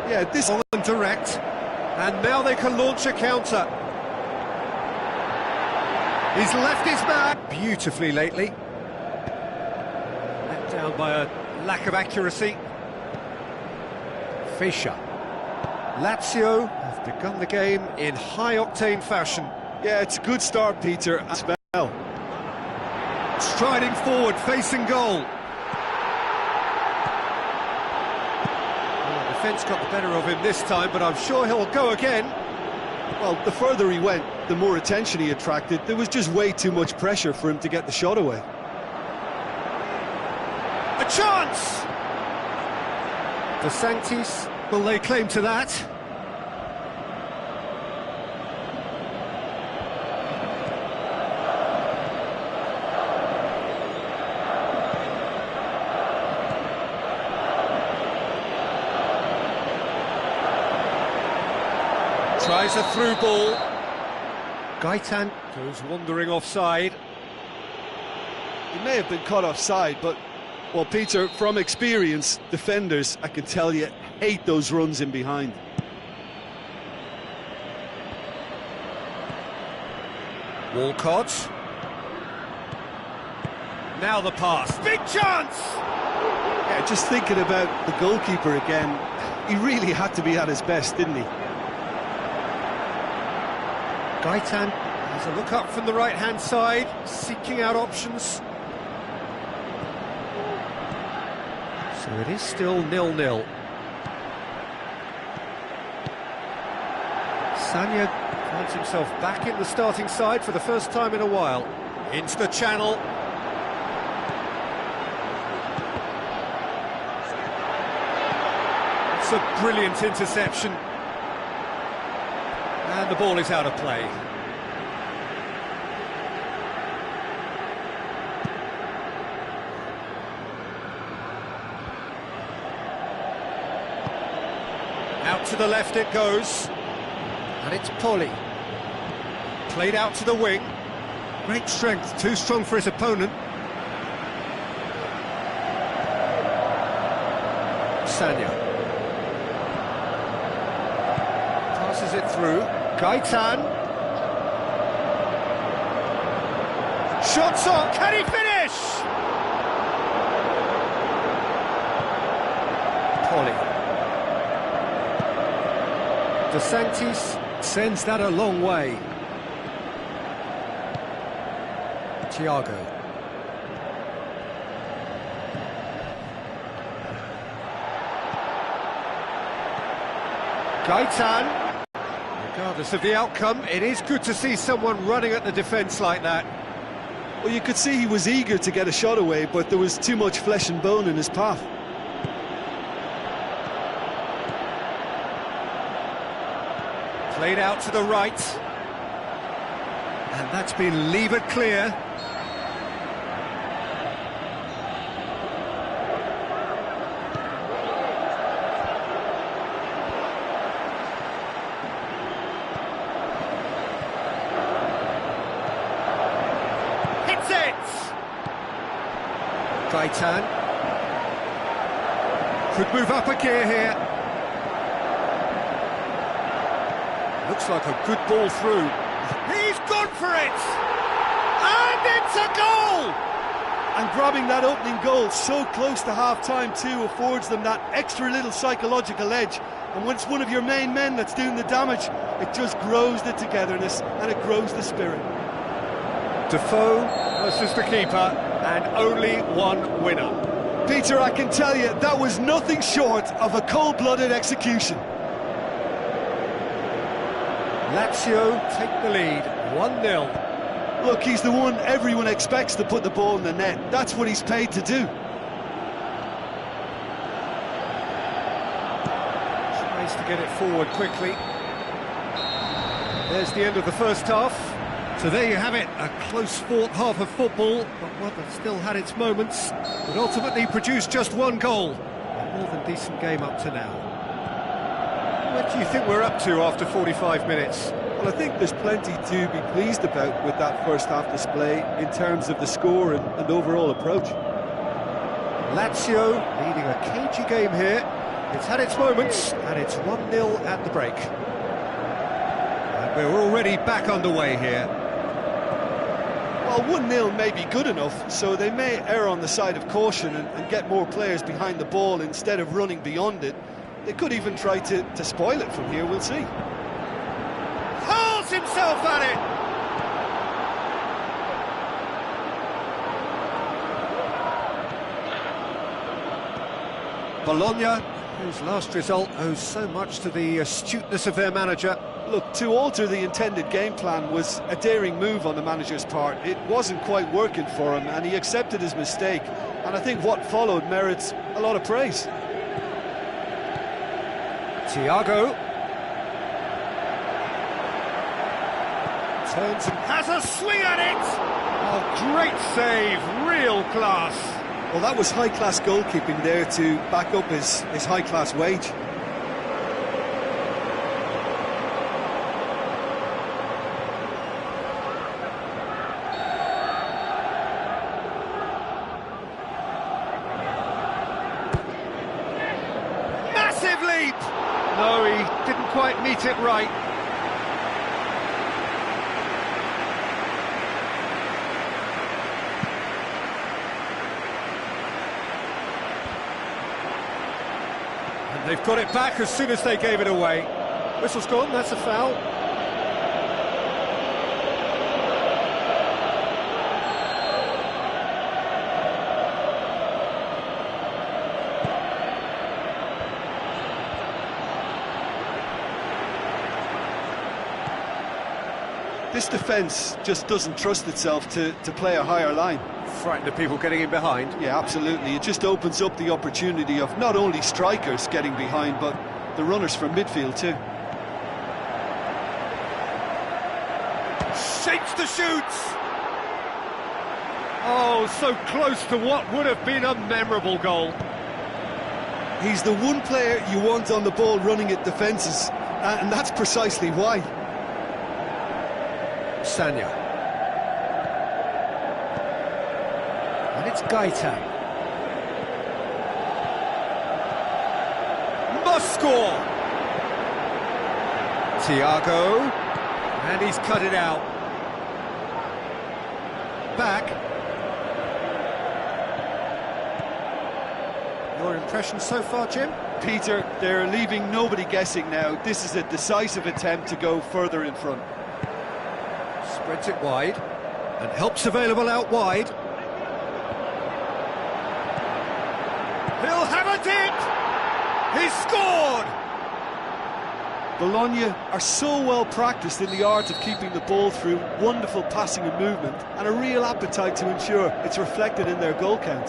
Yeah, this long and direct, and now they can launch a counter. He's left his man beautifully lately. Let down by a lack of accuracy. Fischer. Lazio have begun the game in high-octane fashion. Yeah, it's a good start, Peter. Well, striding forward, facing goal. Well, the defence got the better of him this time, but I'm sure he'll go again. Well, the further he went, the more attention he attracted. There was just way too much pressure for him to get the shot away. A chance! De Sanctis will lay claim to that. Tries a through ball. Gaitan goes wandering offside. He may have been caught offside, but, well, Peter, from experience, defenders, I can tell you, hate those runs in behind. Walcott. Now the pass. Big chance! Yeah, just thinking about the goalkeeper again, he really had to be at his best, didn't he? Gaitan has a look up from the right-hand side, seeking out options. So it is still 0-0. Sanya finds himself back in the starting side for the first time in a while. Into the channel. It's a brilliant interception. And the ball is out of play. Out to the left it goes. And it's Poli. Played out to the wing. Great strength, too strong for his opponent. Sanya. Passes it through. Gaitan. Shots on, can he finish? Poli. De Sanctis sends that a long way. Thiago. Gaitan. Regardless of the outcome, it is good to see someone running at the defence like that. Well, you could see he was eager to get a shot away, but there was too much flesh and bone in his path. Played out to the right. And that's been levered clear. Gaitan could move up a gear here. Looks like a good ball through. He's gone for it! And it's a goal! And grabbing that opening goal so close to half-time too affords them that extra little psychological edge. And when it's one of your main men that's doing the damage, it just grows the togetherness and it grows the spirit. Defoe versus the keeper, and only one winner. Peter, I can tell you, that was nothing short of a cold-blooded execution. Lazio take the lead, 1-0. Look, he's the one everyone expects to put the ball in the net. That's what he's paid to do. Tries to get it forward quickly. There's the end of the first half. So there you have it, a close-fought half of football, but one that still had its moments, but ultimately produced just one goal. A more than decent game up to now. What do you think we're up to after 45 minutes? Well, I think there's plenty to be pleased about with that first-half display in terms of the score and overall approach. Lazio leading a cagey game here, It's had its moments, and it's 1-0 at the break. And we're already back underway here. Well, 1-0 may be good enough, so they may err on the side of caution and get more players behind the ball instead of running beyond it. They could even try to spoil it from here, we'll see. Hurls himself at it! Bologna, whose last result owes so much to the astuteness of their manager. Look, to alter the intended game plan was a daring move on the manager's part. It wasn't quite working for him, and he accepted his mistake. And I think what followed merits a lot of praise. Thiago turns and has a swing at it! Oh, great save, real class. Well, that was high-class goalkeeping there to back up his high-class wage. Massive leap! No, he didn't quite meet it right. They've got it back as soon as they gave it away. Whistle's gone, that's a foul. This defence just doesn't trust itself to play a higher line. Frightened of people getting in behind. Yeah, absolutely. It just opens up the opportunity of not only strikers getting behind, but the runners from midfield too. Shapes to shoot! Oh, so close to what would have been a memorable goal. He's the one player you want on the ball running at defences, and that's precisely why. Sanya. And it's Gaeta. Must score! Thiago. And he's cut it out. Back. Your impression so far, Jim? Peter, they're leaving nobody guessing now. This is a decisive attempt to go further in front. Spreads it wide, and help's available out wide. He'll have a dip! He's scored! Bologna are so well practiced in the art of keeping the ball through wonderful passing and movement, and a real appetite to ensure it's reflected in their goal count.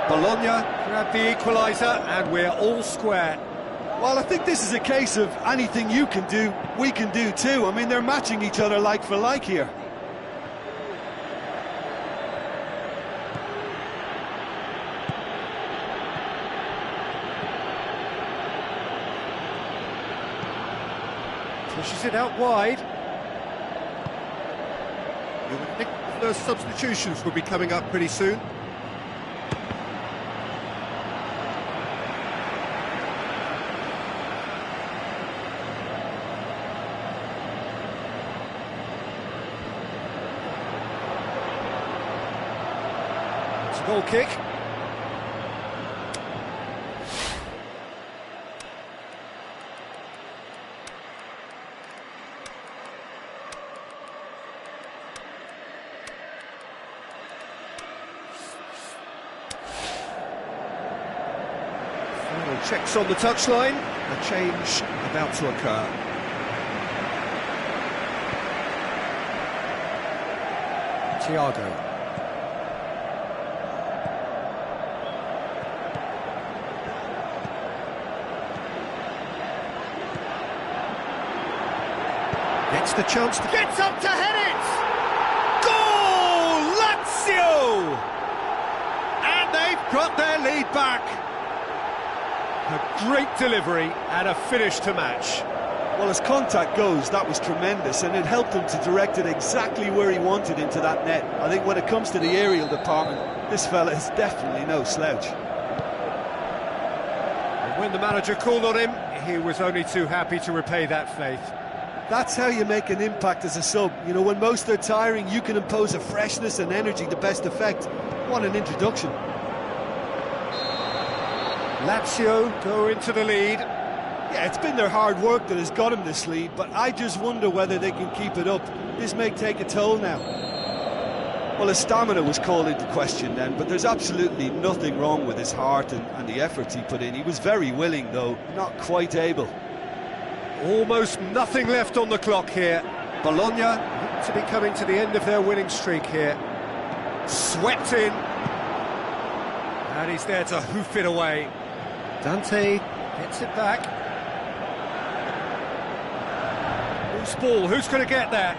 Bologna grab the equaliser, and we're all square. Well, I think this is a case of anything you can do, we can do too. I mean, they're matching each other like for like here. Pushes it out wide. You would think the first substitutions will be coming up pretty soon. Goal kick. Final checks on the touchline. A change about to occur. Thiago. Gets the chance to... Gets up to head it! Goal! LAZIO! And they've got their lead back. A great delivery and a finish to match. Well, as contact goes, that was tremendous, and it helped him to direct it exactly where he wanted into that net. I think when it comes to the aerial department, this fella is definitely no slouch. When the manager called on him, he was only too happy to repay that faith. That's how you make an impact as a sub. You know, when most are tiring, you can impose a freshness and energy to best effect. What an introduction. Lazio go into the lead. Yeah, it's been their hard work that has got him this lead, but I just wonder whether they can keep it up. This may take a toll now. Well, his stamina was called into question then, but there's absolutely nothing wrong with his heart and the efforts he put in. He was very willing, though, not quite able. Almost nothing left on the clock here. Bologna look to be coming to the end of their winning streak here. Swept in. And he's there to hoof it away. Dante gets it back. Loose ball, who's going to get there?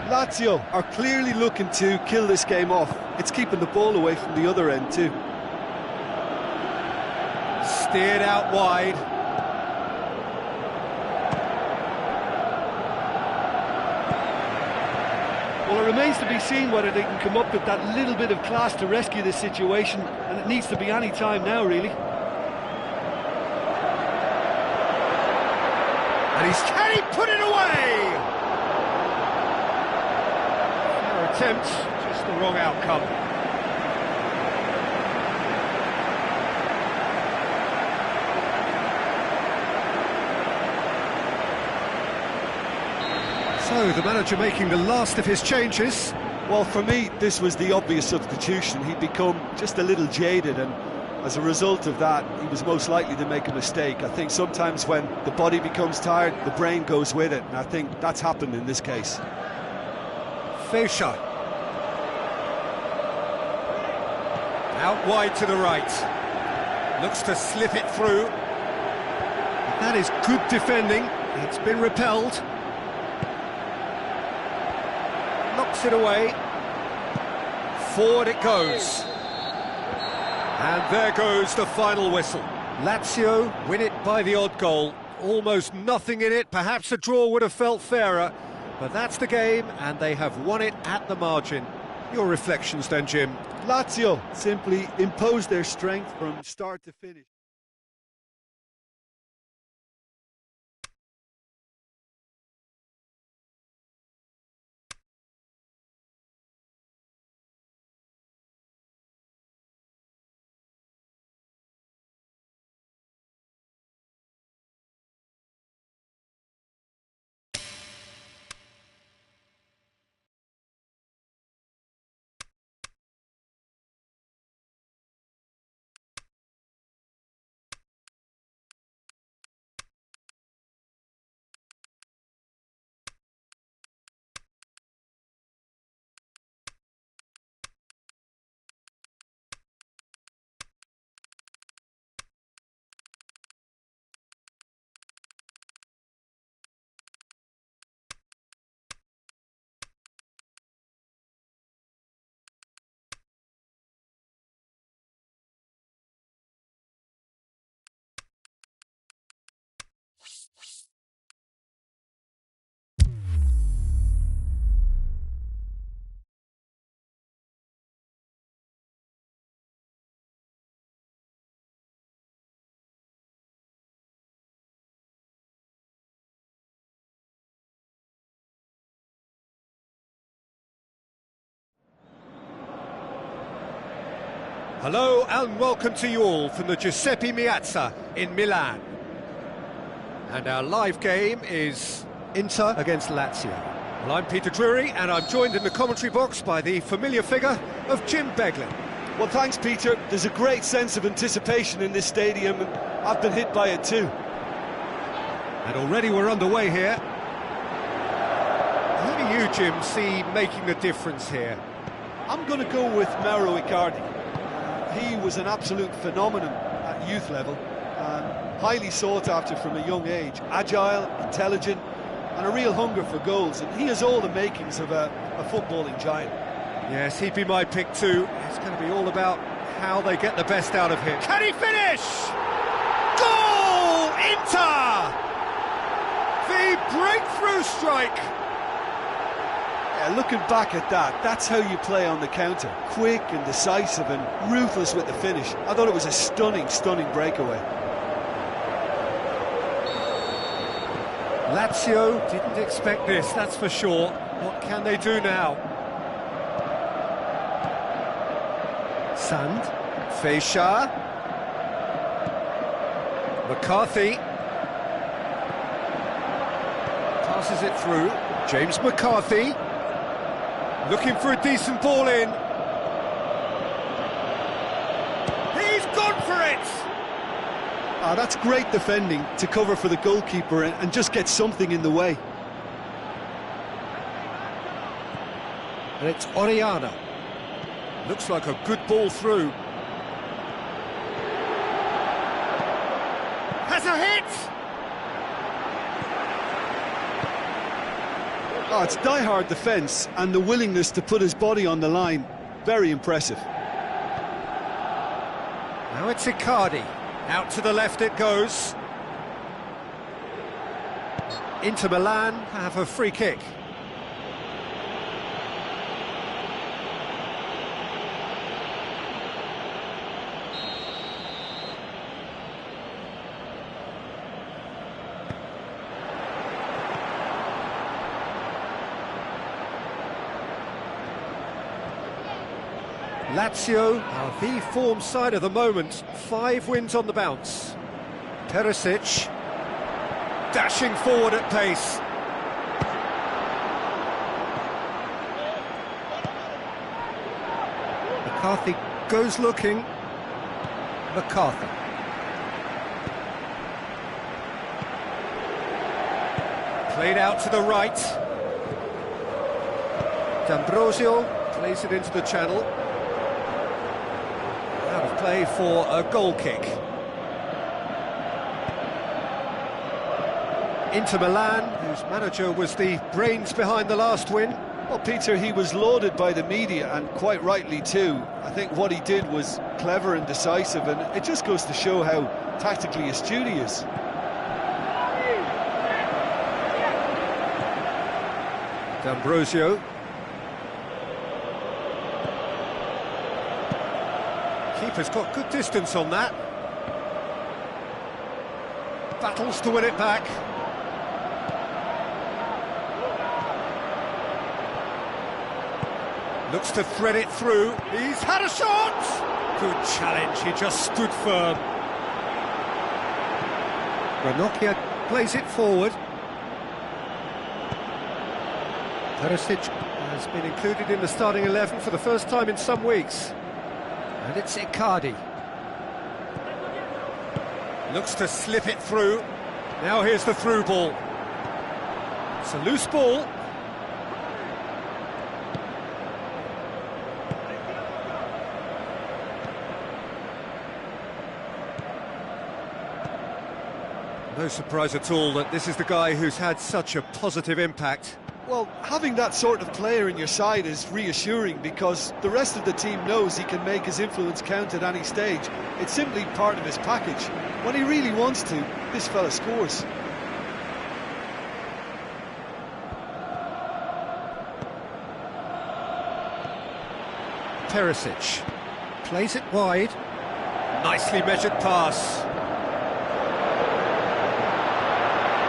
Lazio are clearly looking to kill this game off. It's keeping the ball away from the other end too. Steered out wide. Well, it remains to be seen whether they can come up with that little bit of class to rescue this situation, and it needs to be any time now, really. And can he put it away? Fair attempt, just the wrong outcome. So, the manager making the last of his changes. Well, for me, this was the obvious substitution. He'd become just a little jaded, and as a result of that, he was most likely to make a mistake. I think sometimes when the body becomes tired, the brain goes with it, and I think that's happened in this case. Fischer. Out wide to the right. Looks to slip it through. That is good defending. It's been repelled. Knocks it away. Forward it goes. And there goes the final whistle. Lazio win it by the odd goal. Almost nothing in it. Perhaps a draw would have felt fairer. But that's the game, and they have won it at the margin. Your reflections then, Jim? Lazio simply imposed their strength from start to finish. Hello and welcome to you all from the Giuseppe Meazza in Milan. And our live game is Inter against Lazio. Well, I'm Peter Drury and I'm joined in the commentary box by the familiar figure of Jim Beglin. Well, thanks, Peter. There's a great sense of anticipation in this stadium, and I've been hit by it too. And already we're underway here. Who do you, Jim, see making the difference here? I'm going to go with Mauro Icardi. He was an absolute phenomenon at youth level, and highly sought after from a young age. Agile, intelligent, and a real hunger for goals. And he has all the makings of a footballing giant. Yes, he'd be my pick too. It's going to be all about how they get the best out of him. Can he finish? Goal! Inter! The breakthrough strike! Yeah, looking back at that, that's how you play on the counter. Quick and decisive and ruthless with the finish. I thought it was a stunning, stunning breakaway. Lazio didn't expect this, that's for sure. What can they do now? Sand, Feisha, McCarthy. Passes it through, James McCarthy. Looking for a decent ball in. He's gone for it! Ah, that's great defending to cover for the goalkeeper and just get something in the way. And it's Oriana. Looks like a good ball through. Has a hit! Oh, it's die-hard defence and the willingness to put his body on the line. Very impressive. Now it's Icardi. Out to the left it goes. Inter Milan have a free kick. Lazio are the form side of the moment. 5 wins on the bounce. Perisic dashing forward at pace. McCarthy goes looking. McCarthy. Played out to the right. D'Ambrosio plays it into the channel. Out of play for a goal kick. Inter Milan, whose manager was the brains behind the last win. Well, Peter, he was lauded by the media, and quite rightly too. I think what he did was clever and decisive, and it just goes to show how tactically astute he is. D'Ambrosio. Keeper's got good distance on that. Battles to win it back. Looks to thread it through. He's had a shot! Good challenge, he just stood firm. Ranocchia plays it forward. Perisic has been included in the starting 11 for the first time in some weeks. And it's Icardi. Looks to slip it through. Now here's the through ball. It's a loose ball. No surprise at all that this is the guy who's had such a positive impact. Well, having that sort of player in your side is reassuring because the rest of the team knows he can make his influence count at any stage. It's simply part of his package. When he really wants to, this fella scores. Perisic plays it wide. Nicely measured pass.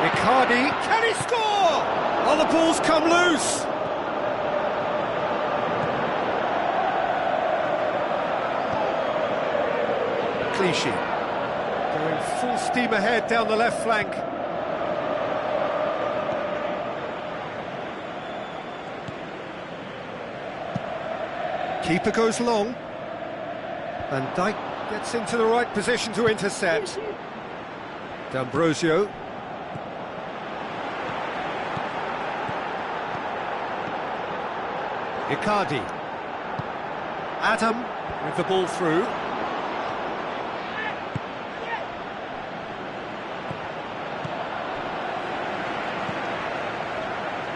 Icardi, can he score? Oh, the ball's come loose. Clichy going full steam ahead down the left flank. Keeper goes long. Van Dijk gets into the right position to intercept. D'Ambrosio. Icardi. Adam with the ball through.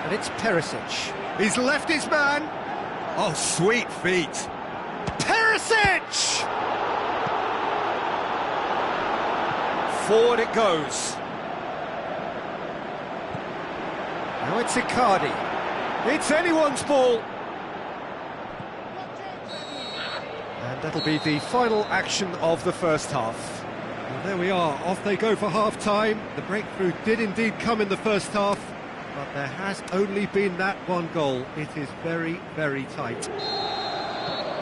And it's Perisic. He's left his man. Oh, sweet feet. Perisic! Forward it goes. Now it's Icardi. It's anyone's ball. And that'll be the final action of the first half. Well, there we are, off they go for half-time. The breakthrough did indeed come in the first half, but there has only been that one goal. It is very, very tight.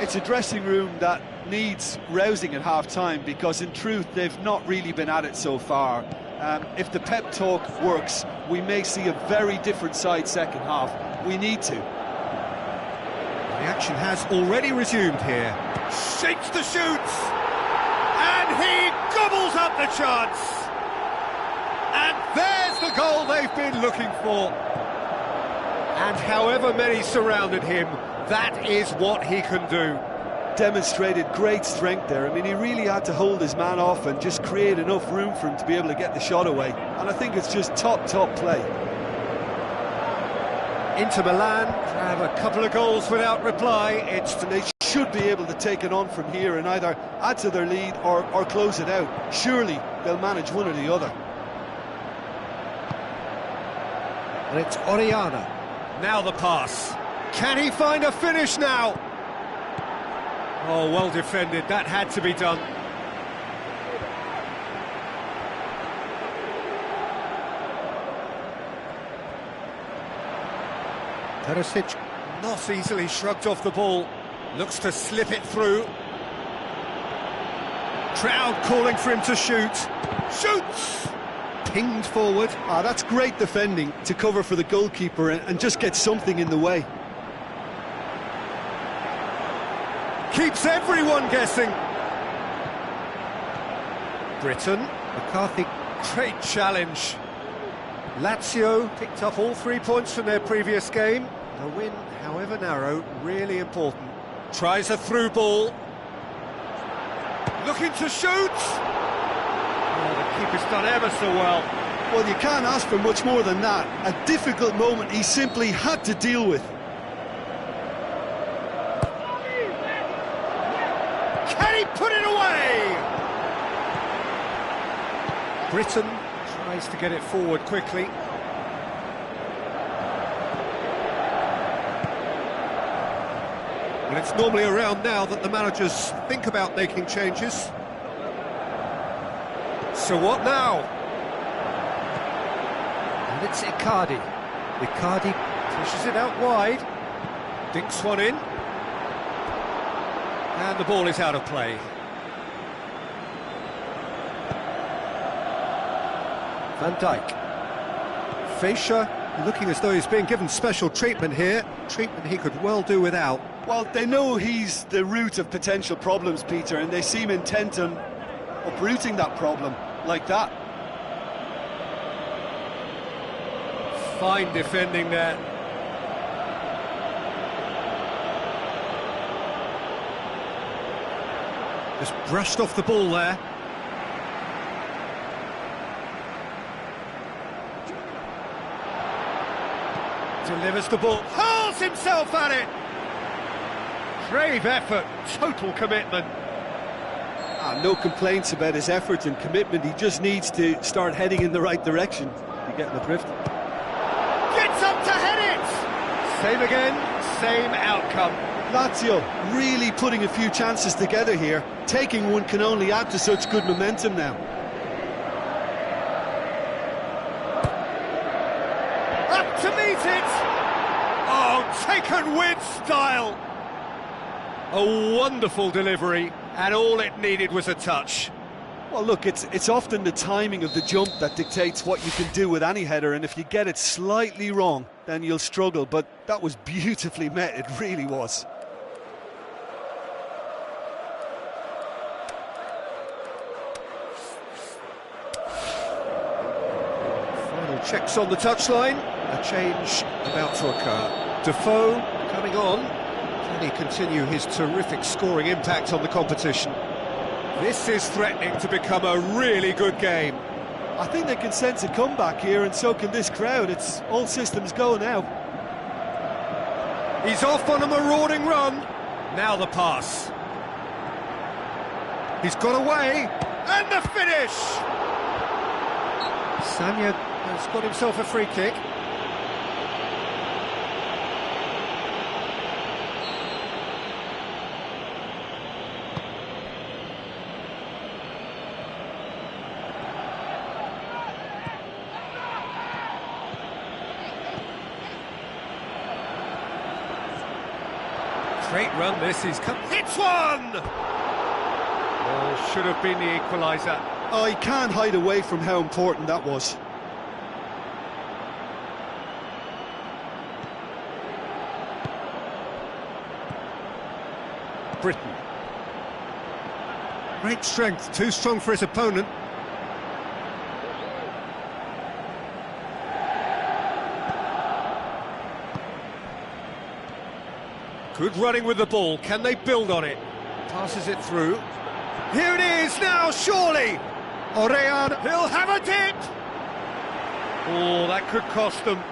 It's a dressing room that needs rousing at half-time, because in truth they've not really been at it so far. If the pep talk works, we may see a very different side second half. We need to. The action has already resumed here. Shakes the shoots! And he gobbles up the chance! And there's the goal they've been looking for. And however many surrounded him, that is what he can do. Demonstrated great strength there. I mean, he really had to hold his man off and just create enough room for him to be able to get the shot away. And I think it's just top play. Inter Milan have a couple of goals without reply. They should be able to take it on from here and either add to their lead or close it out. Surely they'll manage one or the other. And it's Oriana. Now the pass. Can he find a finish now? Oh, well defended. That had to be done. Perisic not easily shrugged off the ball. Looks to slip it through. Crowd calling for him to shoot. Shoots! Pinged forward. That's great defending to cover for the goalkeeper and just get something in the way. Keeps everyone guessing. Britain. McCarthy. Great challenge. Lazio picked up all 3 points from their previous game. A win, however narrow, really important. Tries a through ball. Looking to shoot. Oh, the keeper's done ever so well. Well, you can't ask for much more than that. A difficult moment he simply had to deal with. Can he put it away? Britain tries to get it forward quickly. Well, it's normally around now that the managers think about making changes. So what now? And it's Icardi. Icardi pushes it out wide. Dinks one in. And the ball is out of play. Van Dijk. Fischer looking as though he's being given special treatment here. Treatment he could well do without. Well, they know he's the root of potential problems, Peter, and they seem intent on uprooting that problem like that. Fine defending there. Just brushed off the ball there. Delivers the ball, hurls himself at it! Brave effort, total commitment. No complaints about his effort and commitment. He just needs to start heading in the right direction. You're getting the drift. Gets up to head it! Same again, same outcome. Lazio really putting a few chances together here. Taking one can only add to such good momentum now. Up to meet it! Oh, taken with style! A wonderful delivery, and all it needed was a touch. Well, look, it's often the timing of the jump that dictates what you can do with any header, and if you get it slightly wrong, then you'll struggle, but that was beautifully met, it really was. Final checks on the touchline, a change about to occur. Defoe coming on. Can he continue his terrific scoring impact on the competition? This is threatening to become a really good game. I think they can sense a comeback here, and so can this crowd. It's all systems go now. He's off on a marauding run. Now the pass. He's got away, and the finish! Sanya has got himself a free kick. Straight run this, he's come... Hits one! Well, should have been the equaliser. Oh, he can't hide away from how important that was. Britain. Great strength, too strong for his opponent. Good running with the ball, can they build on it? Passes it through. Here it is now, surely! Orean, he'll have a dip! Oh, that could cost them.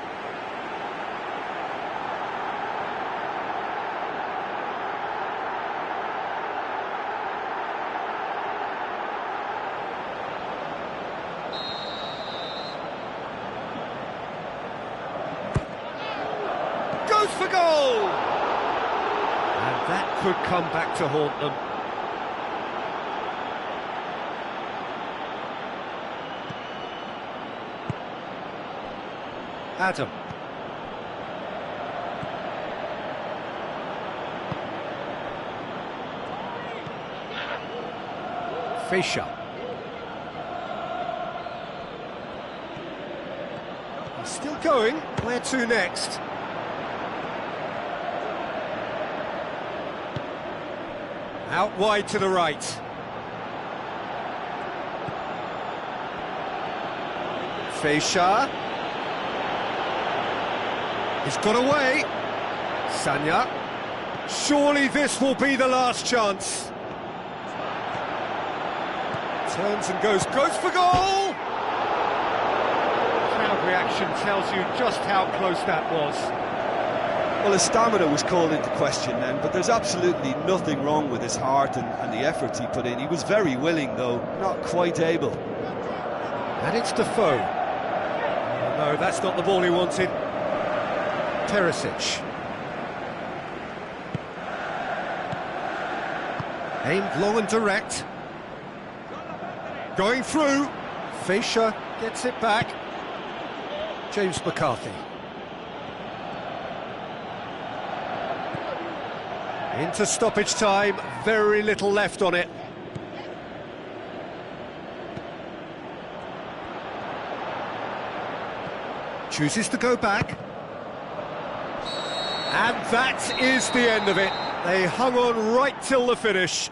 Goes for goal! And that could come back to haunt them. Adam. Fischer. He's still going. Where to next? Out wide to the right. Fischer. He's got away. Sanya. Surely this will be the last chance. Turns and goes for goal! Crowd reaction tells you just how close that was. Well, his stamina was called into question then, but there's absolutely nothing wrong with his heart and the efforts he put in. He was very willing, though, not quite able. And it's Defoe. Oh, no, that's not the ball he wanted. Perisic. Aimed long and direct. Going through. Fischer gets it back. James McCarthy. Into stoppage time, very little left on it. Chooses to go back. And that is the end of it. They hung on right till the finish.